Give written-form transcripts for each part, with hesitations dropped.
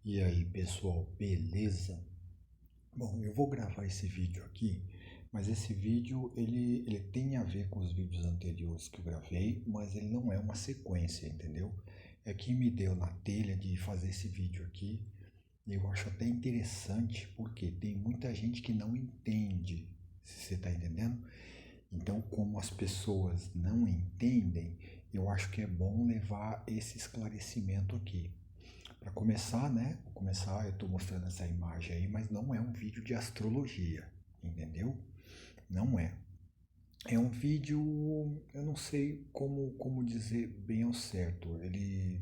E aí, pessoal, beleza? Bom, eu vou gravar esse vídeo aqui, mas esse vídeo ele tem a ver com os vídeos anteriores que eu gravei, mas ele não é uma sequência, entendeu? É que me deu na telha de fazer esse vídeo aqui, e eu acho até interessante, porque tem muita gente que não entende, se você está entendendo? Então, como as pessoas não entendem, eu acho que é bom levar esse esclarecimento aqui. Para começar, né? Vou começar, eu estou mostrando essa imagem aí, mas não é um vídeo de astrologia, entendeu? Não é. É um vídeo, eu não sei como dizer bem ao certo. Ele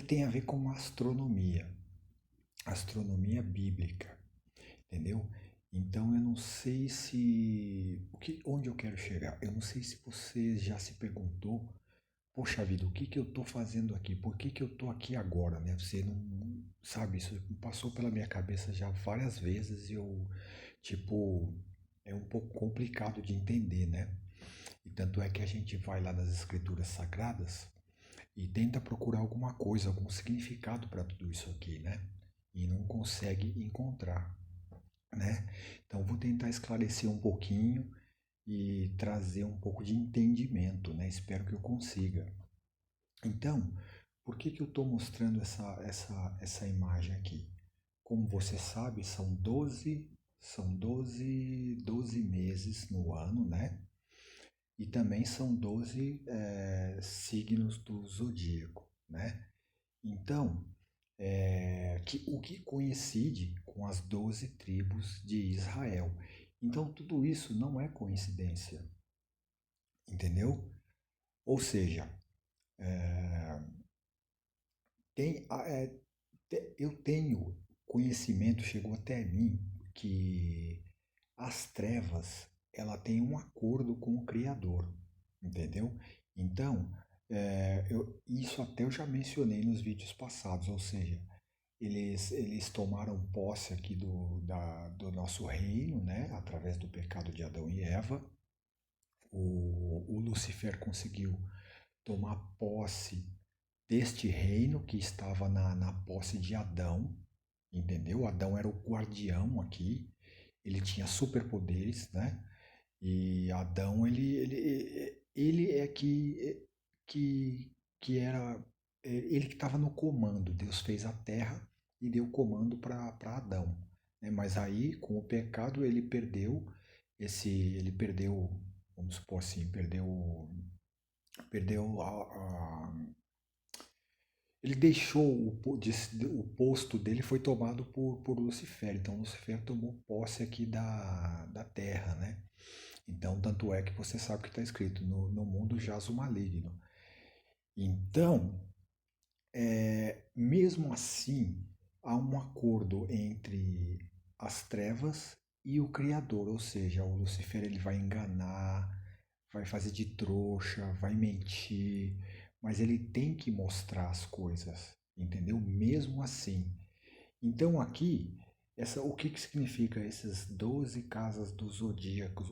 tem a ver com astronomia bíblica, entendeu? Então eu não sei se onde eu quero chegar. Eu não sei se você já se perguntou, poxa vida, o que que eu tô fazendo aqui? Por que que eu tô aqui agora, né? Você não sabe, isso passou pela minha cabeça já várias vezes e eu, tipo, é um pouco complicado de entender, né? E tanto é que a gente vai lá nas escrituras sagradas e tenta procurar alguma coisa, algum significado para tudo isso aqui, né? E não consegue encontrar, né? Então vou tentar esclarecer um pouquinho e trazer um pouco de entendimento, né? Espero que eu consiga. Então, por que que eu estou mostrando essa imagem aqui? Como você sabe, são 12 meses no ano, né? E também são 12 signos do zodíaco, né? Então, o que coincide com as 12 tribos de Israel. Então, tudo isso não é coincidência, entendeu? Ou seja, tem, eu tenho conhecimento, chegou até mim, que as trevas, ela tem um acordo com o Criador, entendeu? Então, isso até eu já mencionei nos vídeos passados, ou seja, eles tomaram posse aqui do nosso reino, né, através do pecado de Adão e Eva. O Lucifer conseguiu tomar posse deste reino que estava na posse de Adão, entendeu? Adão era o guardião aqui, ele tinha superpoderes, né? E Adão, ele é que era, ele que estava no comando. Deus fez a terra e deu comando para Adão, né? Mas aí, com o pecado, ele perdeu, vamos supor assim, perdeu ele deixou o posto dele foi tomado por Lucifer. Então Lucifer tomou posse aqui da terra, né? Então, tanto é que você sabe o que está escrito: no mundo jaz o maligno. Então, mesmo assim, há um acordo entre as trevas e o Criador, ou seja, o Lucifer ele vai enganar, vai fazer de trouxa, vai mentir, mas ele tem que mostrar as coisas, entendeu? Mesmo assim. Então aqui, o que que significa essas 12 casas do zodíaco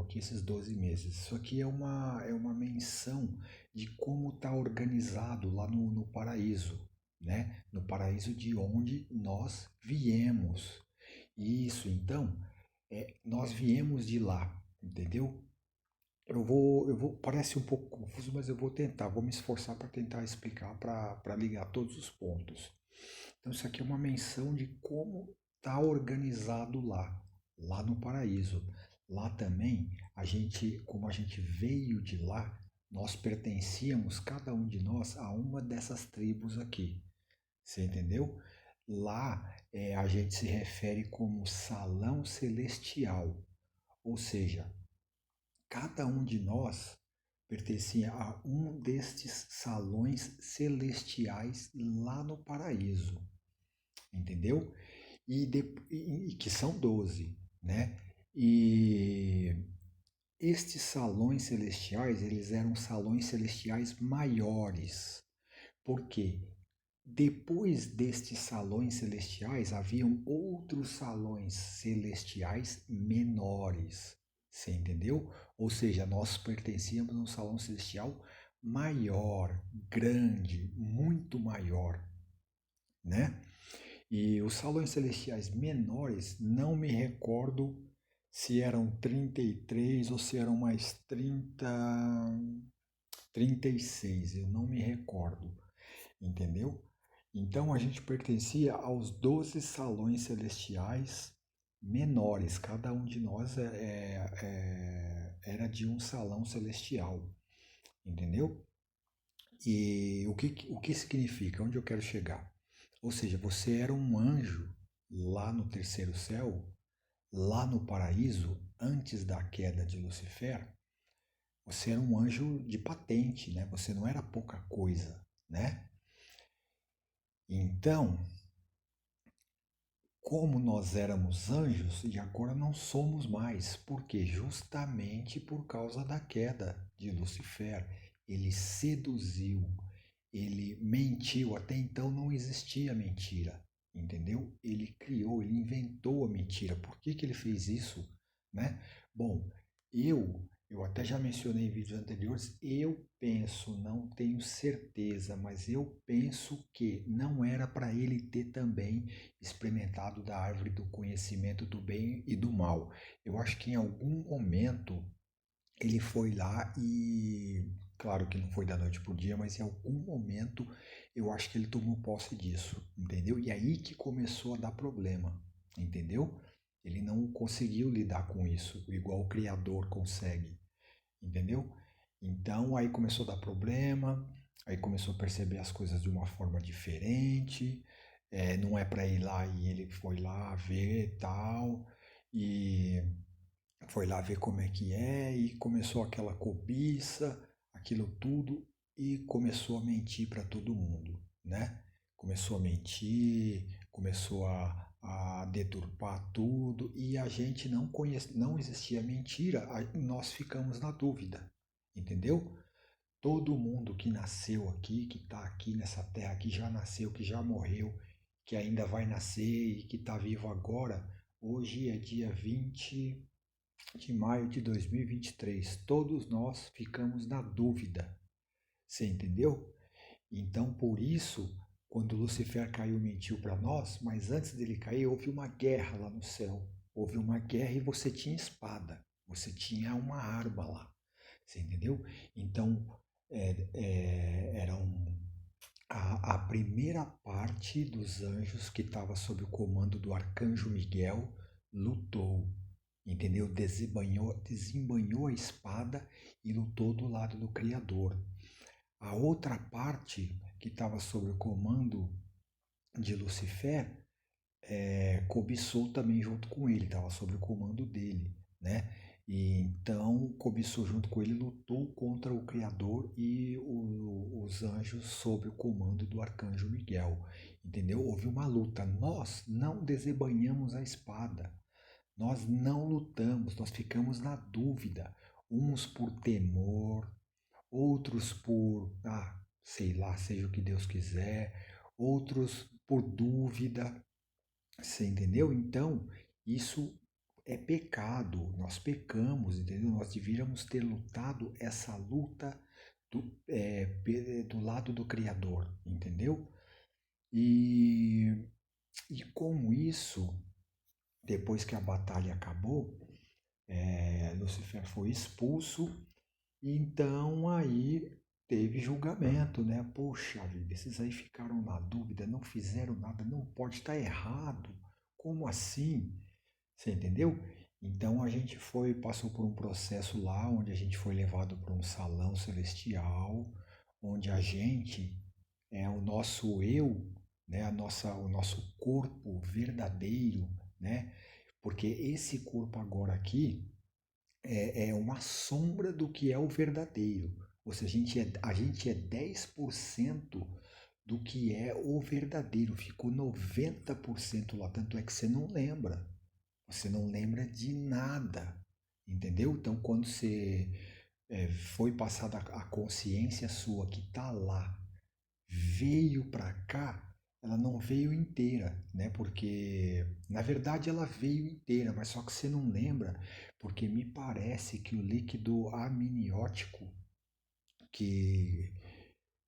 aqui, esses 12 meses? Isso aqui é uma menção de como está organizado lá no paraíso, né? No paraíso de onde nós viemos. Isso, então, nós viemos de lá, entendeu? Parece um pouco confuso, mas eu vou me esforçar para tentar explicar, para ligar todos os pontos. Então, isso aqui é uma menção de como está organizado lá no paraíso. Lá também, como a gente veio de lá, nós pertencíamos, cada um de nós, a uma dessas tribos aqui. Você entendeu? Lá a gente se refere como salão celestial, ou seja, cada um de nós pertencia a um destes salões celestiais lá no paraíso, entendeu? E que são 12, né? E estes salões celestiais, eles eram salões celestiais maiores. Por quê? Depois destes salões celestiais, haviam outros salões celestiais menores. Você entendeu? Ou seja, nós pertencíamos a um salão celestial maior, grande, muito maior. né? E os salões celestiais menores, não me recordo se eram 33 ou se eram mais 36, eu não me recordo, entendeu? Então a gente pertencia aos 12 salões celestiais menores, cada um de nós era de um salão celestial, entendeu? E o que significa? Onde eu quero chegar? Ou seja, você era um anjo lá no terceiro céu, lá no paraíso, antes da queda de Lucifer. Você era um anjo de patente, né? Você não era pouca coisa, né? Então, como nós éramos anjos e agora não somos mais, porque justamente por causa da queda de Lucifer, ele seduziu, ele mentiu, até então não existia mentira, entendeu? Ele criou, ele inventou a mentira. Por que que ele fez isso, né? Bom, eu até já mencionei em vídeos anteriores, eu penso, não tenho certeza, mas eu penso que não era para ele ter também experimentado da árvore do conhecimento do bem e do mal. Eu acho que em algum momento ele foi lá e, claro que não foi da noite para o dia, mas em algum momento eu acho que ele tomou posse disso, entendeu? E aí que começou a dar problema, entendeu? Ele não conseguiu lidar com isso, igual o Criador consegue, entendeu? Então aí começou a dar problema, aí começou a perceber as coisas de uma forma diferente, não é para ir lá e ele foi lá ver tal, e foi lá ver como é que é e começou aquela cobiça, aquilo tudo e começou a mentir para todo mundo, né? Começou a mentir, começou a deturpar tudo e a gente não conhece, não existia mentira, nós ficamos na dúvida, entendeu? Todo mundo que nasceu aqui, que está aqui nessa terra, que já nasceu, que já morreu, que ainda vai nascer e que está vivo agora, hoje é dia 20 de maio de 2023. Todos nós ficamos na dúvida. Você entendeu? Então, por isso, quando Lucifer caiu, mentiu para nós, mas antes dele cair, houve uma guerra lá no céu. Houve uma guerra e você tinha espada. Você tinha uma arma lá. Você entendeu? Então, era a primeira parte dos anjos que estava sob o comando do arcanjo Miguel lutou, entendeu? Desembanhou a espada e lutou do lado do Criador. A outra parte que estava sob o comando de Lucifer cobiçou também junto com ele, estava sob o comando dele, né? E então cobiçou junto com ele, lutou contra o Criador e os anjos sob o comando do arcanjo Miguel, entendeu? Houve uma luta. Nós não desembanhamos a espada, nós não lutamos, nós ficamos na dúvida, uns por temor, outros por, sei lá, seja o que Deus quiser, outros por dúvida, você entendeu? Então, isso é pecado, nós pecamos, entendeu? Nós devíamos ter lutado essa luta do lado do Criador, entendeu? E, e com isso, depois que a batalha acabou, Lucifer foi expulso, e então aí teve julgamento, né? Poxa vida, esses aí ficaram na dúvida, não fizeram nada, não pode estar errado. Como assim? Você entendeu? Então a gente passou por um processo lá, onde a gente foi levado para um salão celestial, onde a gente é o nosso eu, né? O nosso corpo verdadeiro, né? Porque esse corpo agora aqui é uma sombra do que é o verdadeiro. Ou seja, a gente é 10% do que é o verdadeiro. Ficou 90% lá. Tanto é que você não lembra. Você não lembra de nada. Entendeu? Então, quando você foi passada a consciência sua que está lá, veio para cá, ela não veio inteira, né? Porque na verdade ela veio inteira, mas só que você não lembra, porque me parece que o líquido amniótico que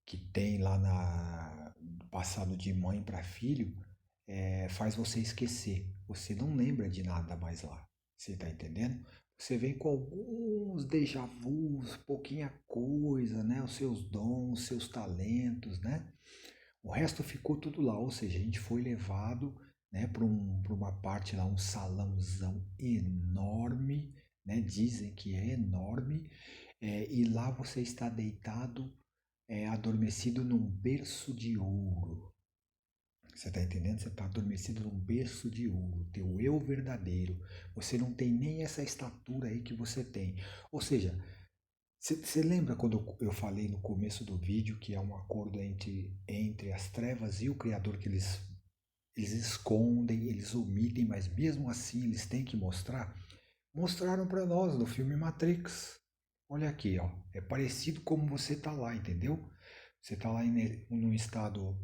que tem lá passado de mãe para filho, faz você esquecer. Você não lembra de nada mais lá. Você está entendendo? Você vem com alguns déjà vus, pouquinha coisa, né? Os seus dons, os seus talentos, né? O resto ficou tudo lá, ou seja, a gente foi levado, né, para uma parte lá, um salãozão enorme, né? Dizem que é enorme, e lá você está deitado, adormecido num berço de ouro. Você está entendendo? Você está adormecido num berço de ouro, teu eu verdadeiro. Você não tem nem essa estatura aí que você tem. Ou seja, você lembra quando eu falei no começo do vídeo que é um acordo entre as trevas e o Criador, que eles escondem, eles omitem, mas mesmo assim eles têm que mostrar? Mostraram para nós no filme Matrix. Olha aqui, ó. É parecido como você tá lá, entendeu? Você tá lá num estado,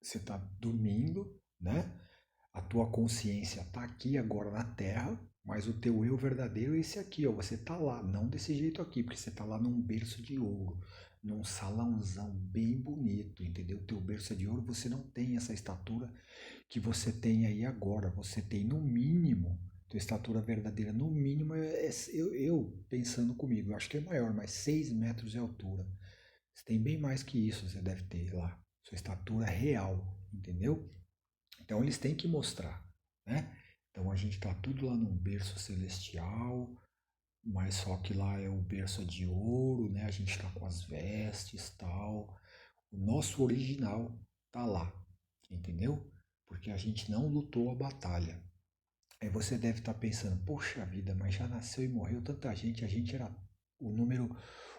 você está dormindo, né? A tua consciência está aqui agora na Terra, mas o teu eu verdadeiro é esse aqui, ó. Você está lá, não desse jeito aqui, porque você está lá num berço de ouro, num salãozão bem bonito, entendeu? O teu berço é de ouro, você não tem essa estatura que você tem aí agora. Você tem no mínimo, tua estatura verdadeira, no mínimo, eu pensando comigo, eu acho que é maior, mas 6 metros de altura. Você tem bem mais que isso, você deve ter lá. Sua estatura real, entendeu? Então eles têm que mostrar, né? Então a gente está tudo lá num berço celestial, mas só que lá é o berço de ouro, né? A gente está com as vestes, tal. O nosso original tá lá, entendeu? Porque a gente não lutou a batalha. Aí você deve estar pensando, poxa vida, mas já nasceu e morreu tanta gente, a gente era o número,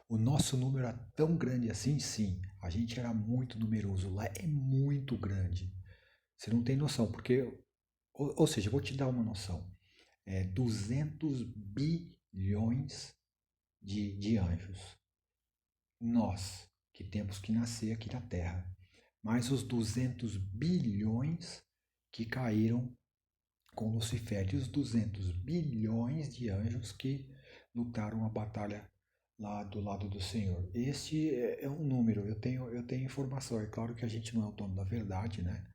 o nosso número era tão grande assim, sim, a gente era muito numeroso, lá é muito grande. Você não tem noção, porque, ou seja, eu vou te dar uma noção. 200 bilhões de anjos. Nós, que temos que nascer aqui na Terra. Mais os 200 bilhões que caíram com Lucifer. E os 200 bilhões de anjos que lutaram a batalha lá do lado do Senhor. Este é um número, eu tenho informação. É claro que a gente não é o dono da verdade, né?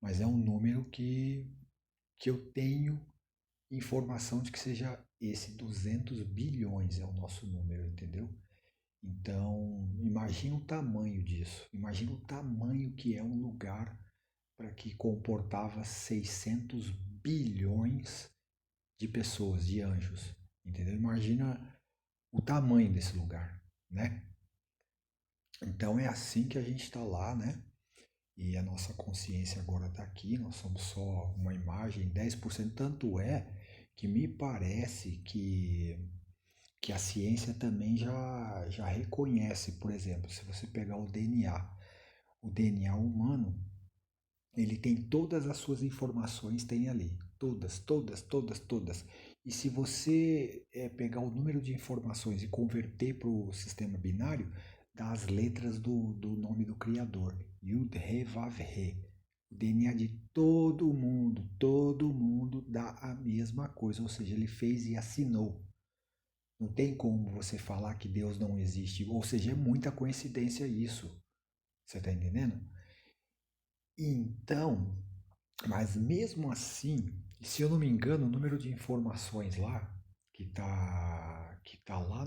Mas é um número que eu tenho informação de que seja esse 200 bilhões é o nosso número, entendeu? Então, imagina o tamanho disso. Imagina o tamanho que é um lugar para que comportava 600 bilhões de pessoas, de anjos, entendeu? Imagina o tamanho desse lugar, né? Então é assim que a gente está lá, né? E a nossa consciência agora está aqui, nós somos só uma imagem, 10%. Tanto é que me parece que a ciência também já reconhece, por exemplo, se você pegar o DNA humano, ele tem todas as suas informações, tem ali, todas, todas, todas, todas. E se você pegar o número de informações e converter para o sistema binário, dá as letras do nome do Criador, Yud, He, Vav, He. O DNA de todo mundo dá a mesma coisa, ou seja, ele fez e assinou. Não tem como você falar que Deus não existe, ou seja, é muita coincidência isso. Você está entendendo? Então, mas mesmo assim, se eu não me engano, o número de informações lá, que tá lá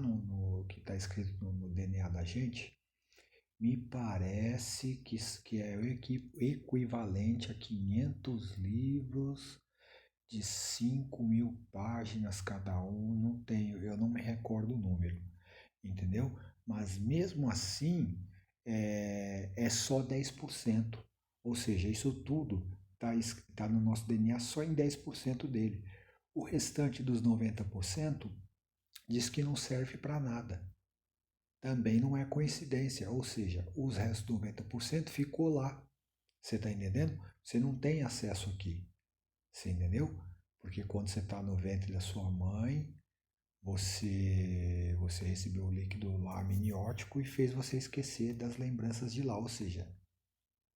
que tá escrito no DNA da gente, me parece que é o equivalente a 500 livros de 5.000 páginas cada um. Não tenho, eu não me recordo o número, entendeu? Mas mesmo assim, é só 10%. Ou seja, isso tudo está no nosso DNA só em 10% dele. O restante dos 90% diz que não serve para nada. Também não é coincidência, ou seja, os restos do 90% ficou lá. Você está entendendo? Você não tem acesso aqui. Você entendeu? Porque quando você está no ventre da sua mãe, você recebeu o líquido lá amniótico e fez você esquecer das lembranças de lá. Ou seja,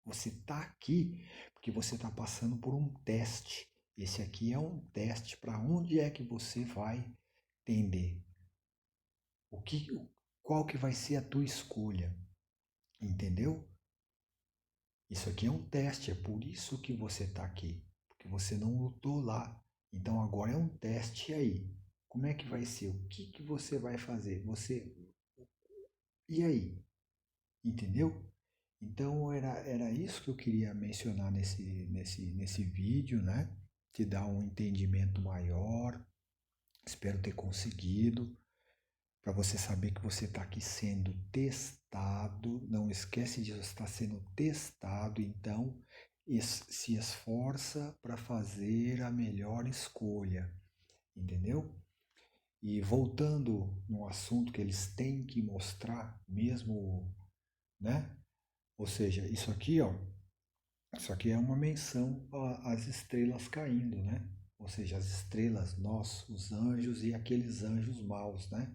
você está aqui porque você está passando por um teste. Esse aqui é um teste para onde é que você vai tender. O que, qual que vai ser a tua escolha? Entendeu? Isso aqui é um teste, é por isso que você está aqui, porque você não lutou lá. Então agora é um teste aí. Como é que vai ser? O que que você vai fazer? E aí? Entendeu? Então era isso que eu queria mencionar nesse vídeo, né? Te dar um entendimento maior. Espero ter conseguido. Para você saber que você está aqui sendo testado. Não esquece disso, está sendo testado. Então se esforça para fazer a melhor escolha. Entendeu? E voltando no assunto que eles têm que mostrar, mesmo, né? Ou seja, isso aqui é uma menção às estrelas caindo, né? Ou seja, as estrelas, nós, os anjos e aqueles anjos maus, né?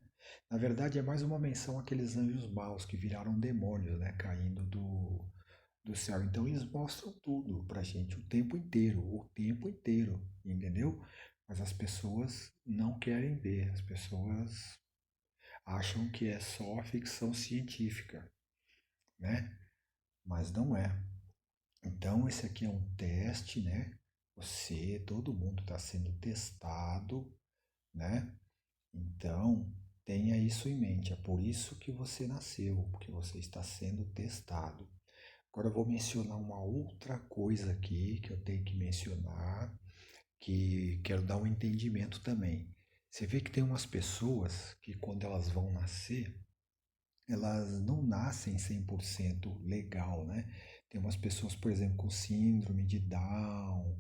Na verdade, é mais uma menção àqueles anjos maus que viraram demônios, né? Caindo do céu. Então, eles mostram tudo pra gente o tempo inteiro, entendeu? Mas as pessoas não querem ver, as pessoas acham que é só ficção científica, né? Mas não é. Então, esse aqui é um teste, né? Todo mundo está sendo testado, né? Então, tenha isso em mente. É por isso que você nasceu, porque você está sendo testado. Agora eu vou mencionar uma outra coisa aqui que eu tenho que mencionar, que quero dar um entendimento também. Você vê que tem umas pessoas que quando elas vão nascer, elas não nascem 100% legal, né? Tem umas pessoas, por exemplo, com síndrome de Down,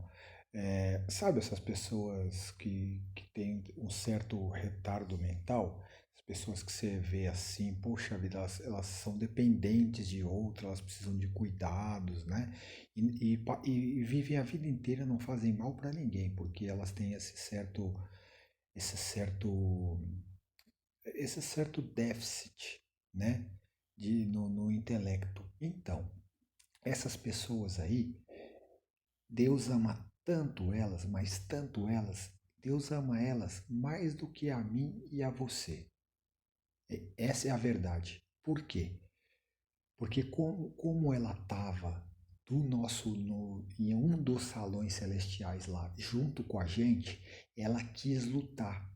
sabe essas pessoas que têm um certo retardo mental? As pessoas que você vê assim, poxa vida, elas são dependentes de outras, elas precisam de cuidados, né? E vivem a vida inteira, não fazem mal para ninguém, porque elas têm esse certo esse certo déficit, né, no intelecto. Então, essas pessoas aí, Deus ama tanto elas, mas tanto elas, Deus ama elas mais do que a mim e a você. Essa é a verdade. Por quê? Porque como ela estava do nosso em um dos salões celestiais lá, junto com a gente, ela quis lutar.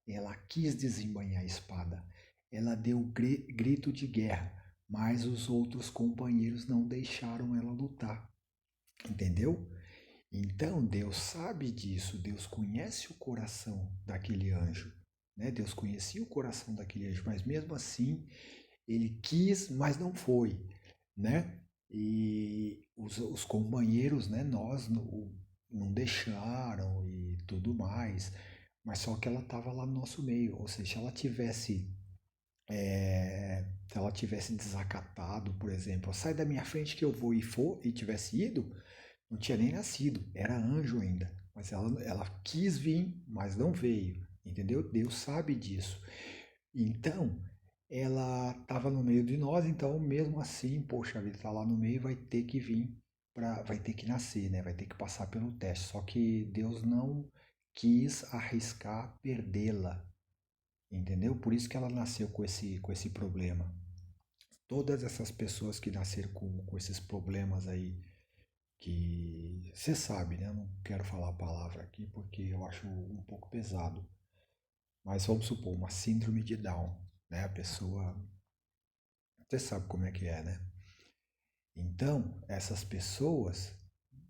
Ela quis desembanhar a espada. Ela deu grito de guerra, mas os outros companheiros não deixaram ela lutar. Entendeu? Então Deus sabe disso, Deus conhece o coração daquele anjo, né? Deus conhecia o coração daquele anjo, mas mesmo assim ele quis, mas não foi, né? E os companheiros, né? Nós não deixaram e tudo mais, mas só que ela estava lá no nosso meio, ou seja, se ela tivesse desacatado, por exemplo, sai da minha frente que eu vou e tivesse ido, não tinha nem nascido, era anjo ainda. Mas ela quis vir, mas não veio, entendeu? Deus sabe disso. Então, ela estava no meio de nós, então mesmo assim, poxa, a vida está lá no meio, vai ter que vir, vai ter que nascer, né? Vai ter que passar pelo teste. Só que Deus não quis arriscar perdê-la, entendeu? Por isso que ela nasceu com esse problema. Todas essas pessoas que nasceram com esses problemas aí, que você sabe, né? Eu não quero falar a palavra aqui porque eu acho um pouco pesado. Mas vamos supor, uma síndrome de Down, né? A pessoa, você sabe como é que é, né? Então, essas pessoas,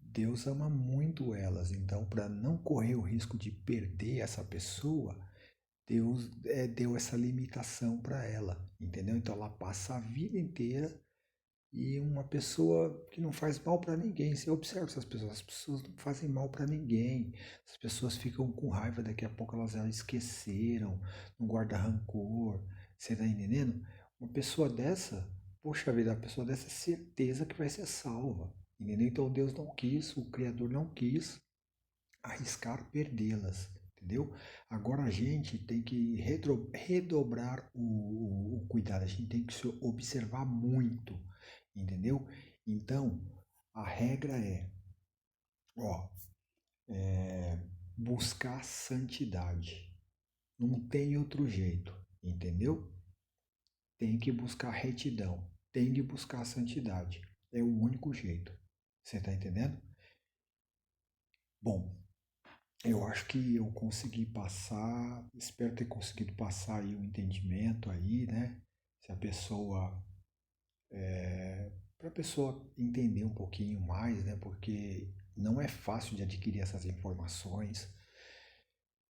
Deus ama muito elas. Então, para não correr o risco de perder essa pessoa, Deus deu essa limitação para ela, entendeu? Então, ela passa a vida inteira e uma pessoa que não faz mal para ninguém. Você observa essas pessoas, as pessoas não fazem mal para ninguém. As pessoas ficam com raiva, daqui a pouco elas já esqueceram, não guarda rancor. Você tá entendendo? Uma pessoa dessa, poxa vida, a pessoa dessa é certeza que vai ser salva. Entendeu? Então Deus não quis, o Criador não quis arriscar perdê-las. Entendeu? Agora a gente tem que redobrar o cuidado, a gente tem que se observar muito, entendeu? Então, a regra ó, buscar santidade. Não tem outro jeito, entendeu? Tem que buscar retidão, tem que buscar santidade. É o único jeito. Você está entendendo? Bom, eu acho que eu consegui passar, espero ter conseguido passar aí o entendimento aí, né? Se a pessoa, para a pessoa entender um pouquinho mais, né? Porque não é fácil de adquirir essas informações,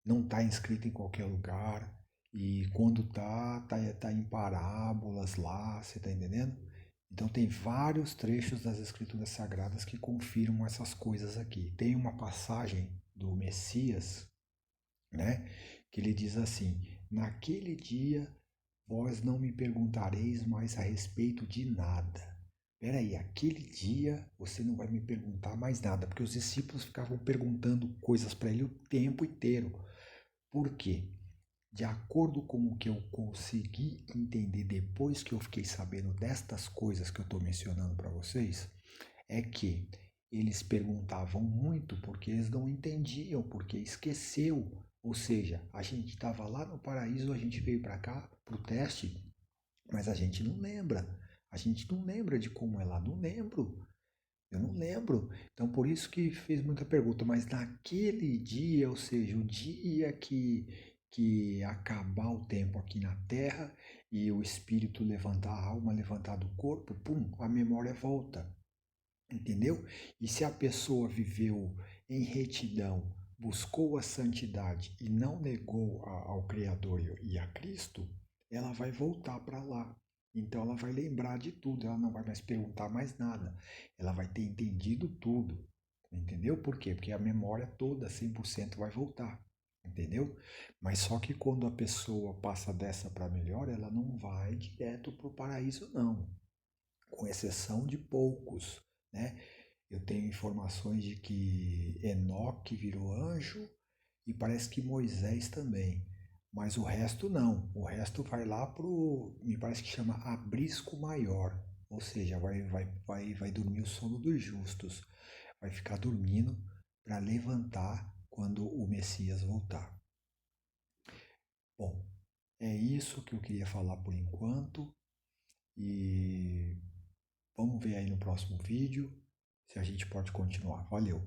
não está inscrito em qualquer lugar e quando tá em parábolas lá, você está entendendo? Então tem vários trechos das Escrituras Sagradas que confirmam essas coisas aqui. Tem uma passagem do Messias, né? Que ele diz assim: naquele dia vós não me perguntareis mais a respeito de nada. Peraí, aquele dia você não vai me perguntar mais nada, porque os discípulos ficavam perguntando coisas para ele o tempo inteiro. Por quê? De acordo com o que eu consegui entender depois que eu fiquei sabendo destas coisas que eu estou mencionando para vocês, é que eles perguntavam muito porque eles não entendiam, porque esqueceu. Ou seja, a gente estava lá no paraíso, a gente veio para cá para o teste, mas a gente não lembra. A gente não lembra de como é lá, não lembro. Eu não lembro. Então, por isso que fez muita pergunta. Mas naquele dia, ou seja, o dia que acabar o tempo aqui na Terra e o espírito levantar a alma, levantar do corpo, pum, a memória volta. Entendeu? E se a pessoa viveu em retidão, buscou a santidade e não negou ao Criador e a Cristo, ela vai voltar para lá. Então ela vai lembrar de tudo, ela não vai mais perguntar mais nada. Ela vai ter entendido tudo. Entendeu? Por quê? Porque a memória toda, 100% vai voltar. Entendeu? Mas só que quando a pessoa passa dessa para melhor, ela não vai direto para o paraíso, não, com exceção de poucos, né? Eu tenho informações de que Enoque virou anjo e parece que Moisés também, mas o resto não. O resto vai lá pro, me parece que chama abrisco maior, ou seja, vai dormir o sono dos justos, vai ficar dormindo para levantar quando o Messias voltar. Bom, é isso que eu queria falar por enquanto e vamos ver aí no próximo vídeo se a gente pode continuar. Valeu!